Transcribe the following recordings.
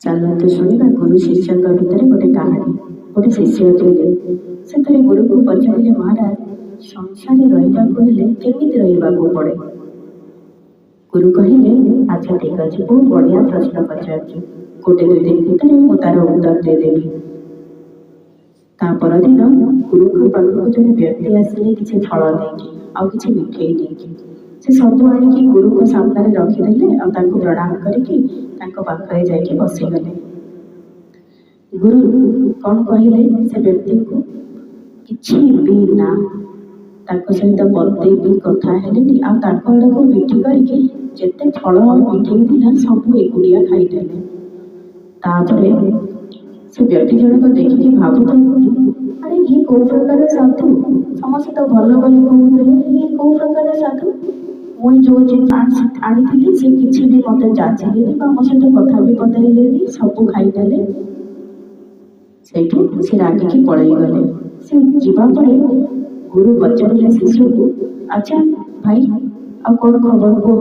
ଚାଲନ୍ତୁ ଶୁଣିବା ଗୁରୁ ଶିଷ୍ୟଙ୍କ ଭିତରେ ଗୋଟେ କାହାଣୀ। ଗୋଟେ ଶିଷ୍ୟ ଥିଲେ, ସେଥିରେ ଗୁରୁକୁ ପଚାରିଲେ, ମହାରାଜ, ସଂସାରରେ ରହିବାକୁ ହେଲେ କେମିତି ରହିବାକୁ ପଡ଼େ? ଗୁରୁ କହିଲେ, ଆଚ୍ଛା ଠିକ ଅଛି, ବହୁତ ବଢ଼ିଆ ପ୍ରଶ୍ନ ପଚାରୁଛୁ। ଗୋଟେ ଦୁଇ ଦିନ ଭିତରେ ମୁଁ ତାର ଉତ୍ତର ଦେଇଦେବି। ତା ପରଦିନ ଗୁରୁଙ୍କ ପାଖକୁ ଜଣେ ବ୍ୟକ୍ତି ଆସିଲେ କିଛି ଫଳ ନେଇକି ଆଉ କିଛି ମିଠେଇ ନେଇକି। ସେ ସବୁ ଆଣିକି ଗୁରୁଙ୍କ ସାମ୍ନାରେ ରଖିଦେଲେ ଆଉ ତାଙ୍କୁ ପ୍ରଣାମ କରିକି ତାଙ୍କ ପାଖରେ ଯାଇକି ବସିଗଲେ। ଗୁରୁ କ'ଣ କହିଲେ ସେ ବ୍ୟକ୍ତିଙ୍କୁ? କିଛି ବି ନା। ତାଙ୍କ ସହିତ ପଦେ ବି କଥା ହେଲେନି ଆଉ ତାଙ୍କ ଆଡ଼କୁ ପିଠି କରିକି ଯେତେ ଫଳ ଆଉ ମିଠେଇ ଥିଲା ସବୁ ଏକୁଟିଆ ଖାଇଦେଲେ। ତାପରେ ସେ ବ୍ୟକ୍ତି ଜଣକ ଦେଖିକି ଭାବୁଥାନ୍ତି, ଆରେ ଇଏ କୋଉ ପ୍ରକାର ସାଧୁ? ସମସ୍ତେ ତ ଭଲ ବୋଲି କହୁଥିଲେ, ଇଏ କୋଉ ପ୍ରକାର ସାଧୁ? ମୁଁ ଯୋଉ ଜିନିଷ ଆଣିଥିଲି ସେ କିଛି ବି ମୋତେ ଯାଚିଲେନି ବା ମୋ ସହିତ କଥା ବି ପଚାରିଲେନି, ସବୁ ଖାଇଦେଲେ। ସେଇଠୁ ସେ ରାଗିକି ପଳେଇଗଲେ। ସେ ଯିବା ପରେ ଗୁରୁ ପଚାରିଲେ ଶିଷ୍ୟକୁ, ଆଚ୍ଛା ଭାଇ, ଆଉ କ'ଣ ଖବର କୁହ?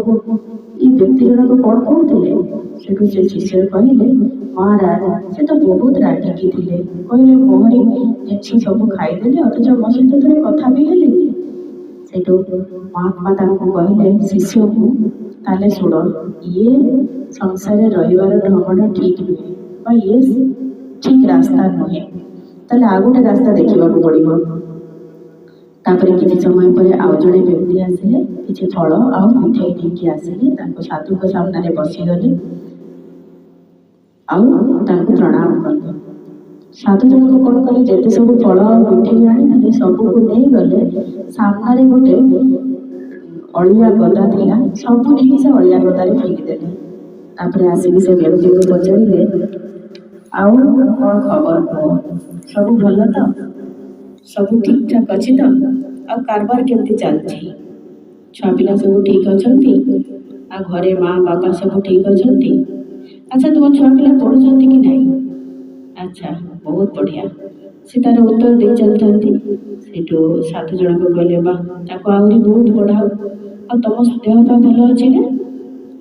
ଏ ବ୍ୟକ୍ତି ଜଣକ କ'ଣ କହୁଥିଲେ? ସେଠୁ ସେ ଶିଷ୍ୟ କହିଲେ, ମହାରାଜ, ସେ ତ ବହୁତ ରାଗିକି ଥିଲେ। କହିଲେ ମୋହରି ଜିନିଷ ସବୁ ଖାଇଦେଲେ ଅଥଚ ମୋ ସହିତ ଥରେ କଥା ବି ହେଲେନି। ସେଠୁ ମହାତ୍ମା ତାଙ୍କୁ କହିଲେ ଶିଷ୍ୟକୁ, ତାହେଲେ ଶୁଣ, ଇଏ ସଂସାରରେ ରହିବାର ଢଙ୍ଗଟା ଠିକ ନୁହେଁ ବା ଇଏ ଠିକ ରାସ୍ତା ନୁହେଁ। ତାହେଲେ ଆଉ ଗୋଟେ ରାସ୍ତା ଦେଖିବାକୁ ପଡ଼ିବ। ତାପରେ କିଛି ସମୟ ପରେ ଆଉ ଜଣେ ବ୍ୟକ୍ତି ଆସିଲେ, କିଛି ଫଳ ଆଉ ମିଠେଇ ନେଇକି ଆସିଲେ, ତାଙ୍କ ସାଧୁଙ୍କ ସାମ୍ନାରେ ବସିଗଲେ ଆଉ ତାଙ୍କୁ ପ୍ରଣାମ କଲେ। ସାଧୁ ଜଣକ କ'ଣ କଲେ, ଯେତେ ସବୁ ଫଳ ଆଉ ମିଠେଇ ଆଣିଥିଲେ ସବୁକୁ ନେଇଗଲେ। ସାମ୍ନାରେ ଗୋଟେ ଅଳିଆ ଗଦା ଥିଲା, ସବୁ ନେଇକି ସେ ଅଳିଆ ଗଦାରେ ଫିଙ୍ଗିଦେଲେ। ତାପରେ ଆସିକି ସେ ବ୍ୟକ୍ତିକୁ ପଚାରିଲେ, ଆଉ କ'ଣ ଖବର କୁହ? ସବୁ ଭଲ ତ? ସବୁ ଠିକ ଠାକ ଅଛି ତ? ଆଉ କାରବାର କେମିତି ଚାଲିଛି? ଛୁଆ ପିଲା ସବୁ ଠିକ ଅଛନ୍ତି? ଆଉ ଘରେ ମା ବାପା ସବୁ ଠିକ ଅଛନ୍ତି? ଆଚ୍ଛା, ତୁମ ଛୁଆ ପିଲା ପଢ଼ୁଛନ୍ତି କି ନାହିଁ? ଆଚ୍ଛା, ବହୁତ ବଢ଼ିଆ। ସେ ତାର ଉତ୍ତର ଦେଇ ଚାଲିଥାନ୍ତି। ସେଇଠୁ ସାଧୁ ଜଣକ କହିଲେ, ବା, ତାକୁ ଆହୁରି ବହୁତ ପଢ଼ାଅ। ଆଉ ତମ ଦେହ ପା ଭଲ ଅଛି ନା?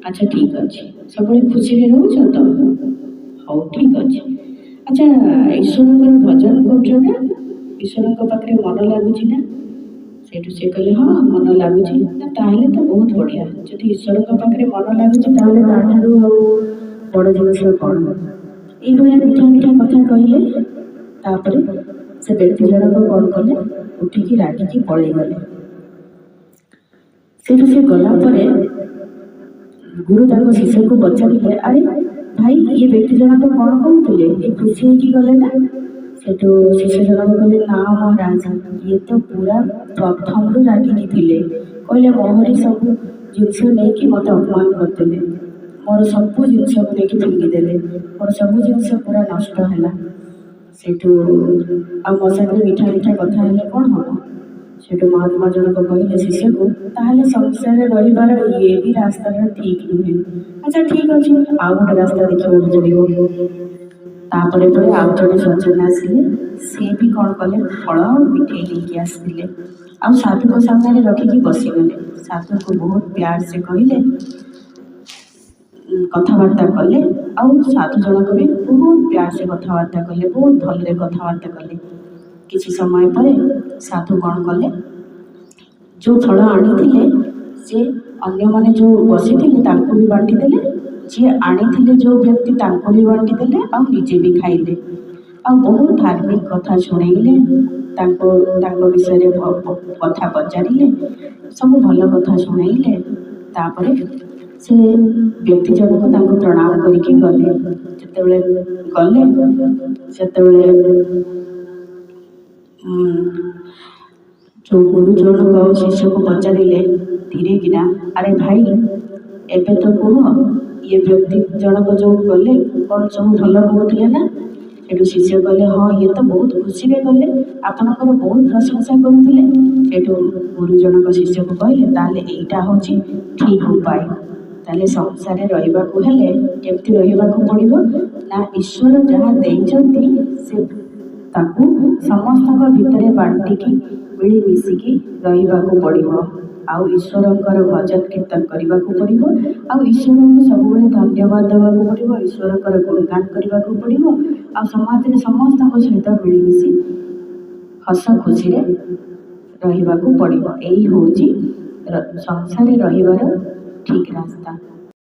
ଆଚ୍ଛା ଠିକ ଅଛି। ସବୁବେଳେ ଖୁସିରେ ରହୁଛ ତ? ହଉ ଠିକ ଅଛି। ଆଚ୍ଛା, ଈଶ୍ୱରଙ୍କର ଭଜନ କରୁଛ ନା? ଈଶ୍ୱରଙ୍କ ପାଖରେ ମନ ଲାଗୁଛି ନା? ସେଇଠୁ ସେ କହିଲେ, ହଁ, ମନ ଲାଗୁଛି। ନା ତାହେଲେ ତ ବହୁତ ବଢ଼ିଆ। ଯଦି ଈଶ୍ୱରଙ୍କ ପାଖରେ ମନ ଲାଗୁଛି ତାହେଲେ ତାଠାରୁ ଆଉ ବଡ଼ ଜିନିଷ କ'ଣ? ଏଇଭଳିଆ ମିଠା ମିଠା କଥା କହିଲେ। ତାପରେ ସେ ବ୍ୟକ୍ତି ଜଣକ କ'ଣ କଲେ, ଉଠିକି ରାଗିକି ପଳେଇଗଲେ। ସେଇଠୁ ସେ ଗଲା ପରେ ଗୁରୁ ତାଙ୍କ ଶିଷ୍ୟକୁ ପଚାରିଲେ, ଆରେ ଭାଇ, ଇଏ ବ୍ୟକ୍ତି ଜଣକ କ'ଣ କହୁଥିଲେ? ଏ ଖୁସି ହେଇକି ଗଲେ ନା? ସେଠୁ ଶିଷ୍ୟ ଜଣକ କହିଲେ, ନା ମହାରାଜ, ଇଏ ତ ପୁରା ପ୍ରଥମରୁ ରାଗିକି ଥିଲେ। କହିଲେ ମୋହରି ସବୁ ଜିନିଷ ନେଇକି ମୋତେ ଅପମାନ କରିଦେଲେ। ମୋର ସବୁ ଜିନିଷକୁ ନେଇକି ଫିଙ୍ଗିଦେଲେ। ମୋର ସବୁ ଜିନିଷ ପୁରା ନଷ୍ଟ ହେଲା। ସେଇଠୁ ଆଉ ମୋ ସାଙ୍ଗରେ ମିଠା ମିଠା କଥା ହେଲେ କ'ଣ ହବ? ସେଠୁ ମହାତ୍ମା ଜଣକ କହିଲେ ଶିଷ୍ୟକୁ, ତାହେଲେ ସଂସାରରେ ରହିବାର ଇଏ ବି ରାସ୍ତାଟା ଠିକ ନୁହେଁ। ଆଚ୍ଛା ଠିକ ଅଛି, ଆଉ ଗୋଟେ ରାସ୍ତା ଦେଖିବାକୁ ପଡ଼ିବ। ତାପରେ ପରେ ଆଉ ଜଣେ ସଜ୍ଜନ ଆସିଲେ। ସିଏ ବି କ'ଣ କଲେ, ଫଳ ଆଉ ମିଠେଇ ନେଇକି ଆସିଥିଲେ ଆଉ ସାଧୁଙ୍କ ସାମ୍ନାରେ ରଖିକି ବସିଗଲେ। ସାଧୁଙ୍କୁ ବହୁତ ପ୍ୟାର ସେ କହିଲେ, କଥାବାର୍ତ୍ତା କଲେ ଆଉ ସାଧୁ ଜଣକ ବି ବହୁତ ପ୍ୟାର ସେ କଥାବାର୍ତ୍ତା କଲେ, ବହୁତ ଭଲରେ କଥାବାର୍ତ୍ତା କଲେ। କିଛି ସମୟ ପରେ ସାଧୁ କ'ଣ କଲେ, ଯେଉଁ ଫଳ ଆଣିଥିଲେ ସେ ଅନ୍ୟମାନେ ଯେଉଁ ବସିଥିଲେ ତାଙ୍କୁ ବି ବାଣ୍ଟିଦେଲେ। ଯିଏ ଆଣିଥିଲେ ଯେଉଁ ବ୍ୟକ୍ତି ତାଙ୍କୁ ବି ବାଣ୍ଟିଦେଲେ ଆଉ ନିଜେ ବି ଖାଇଲେ। ଆଉ ବହୁତ ଧାର୍ମିକ କଥା ଶୁଣେଇଲେ, ତାଙ୍କ ବିଷୟରେ କଥା ପଚାରିଲେ, ସବୁ ଭଲ କଥା ଶୁଣେଇଲେ। ତାପରେ ସେ ବ୍ୟକ୍ତି ଜଣକ ତାଙ୍କୁ ପ୍ରଣାମ କରିକି ଗଲେ। ଯେତେବେଳେ ଗଲେ ସେତେବେଳେ ଯେଉଁ ଗୁରୁ ଜଣକ ଶିଷ୍ୟକୁ ପଚାରିଲେ ଧୀରେ କିନା, ଆରେ ଭାଇ, ଏବେ ତ କୁହ, ଇଏ ବ୍ୟକ୍ତି ଜଣକ ଯେଉଁ ଗଲେ କ'ଣ ସବୁ ଭଲ କହୁଥିଲେ ନା? ସେଠୁ ଶିଷ୍ୟ କହିଲେ, ହଁ, ଇଏ ତ ବହୁତ ଖୁସିରେ ଗଲେ, ଆପଣଙ୍କର ବହୁତ ପ୍ରଶଂସା କରୁଥିଲେ। ସେଠୁ ଗୁରୁ ଜଣକ ଶିଷ୍ୟକୁ କହିଲେ, ତାହେଲେ ଏଇଟା ହେଉଛି ଠିକ ଉପାୟ। ତାହେଲେ ସଂସାରରେ ରହିବାକୁ ହେଲେ କେମିତି ରହିବାକୁ ପଡ଼ିବ ନା, ଈଶ୍ୱର ଯାହା ଦେଇଛନ୍ତି ସେ ତାକୁ ସମସ୍ତଙ୍କ ଭିତରେ ବାଣ୍ଟିକି ମିଳିମିଶିକି ରହିବାକୁ ପଡ଼ିବ। ଆଉ ଈଶ୍ୱରଙ୍କର ଭଜନ କୀର୍ତ୍ତନ କରିବାକୁ ପଡ଼ିବ। ଆଉ ଈଶ୍ୱରଙ୍କୁ ସବୁବେଳେ ଧନ୍ୟବାଦ ଦେବାକୁ ପଡ଼ିବ, ଈଶ୍ୱରଙ୍କର ଗୁଣଗାନ କରିବାକୁ ପଡ଼ିବ। ଆଉ ସମାଜରେ ସମସ୍ତଙ୍କ ସହିତ ମିଳିମିଶି ହସ ଖୁସିରେ ରହିବାକୁ ପଡ଼ିବ। ଏଇ ହେଉଛି ସଂସାରରେ ରହିବାର ଠିକ୍ ରାସ୍ତା।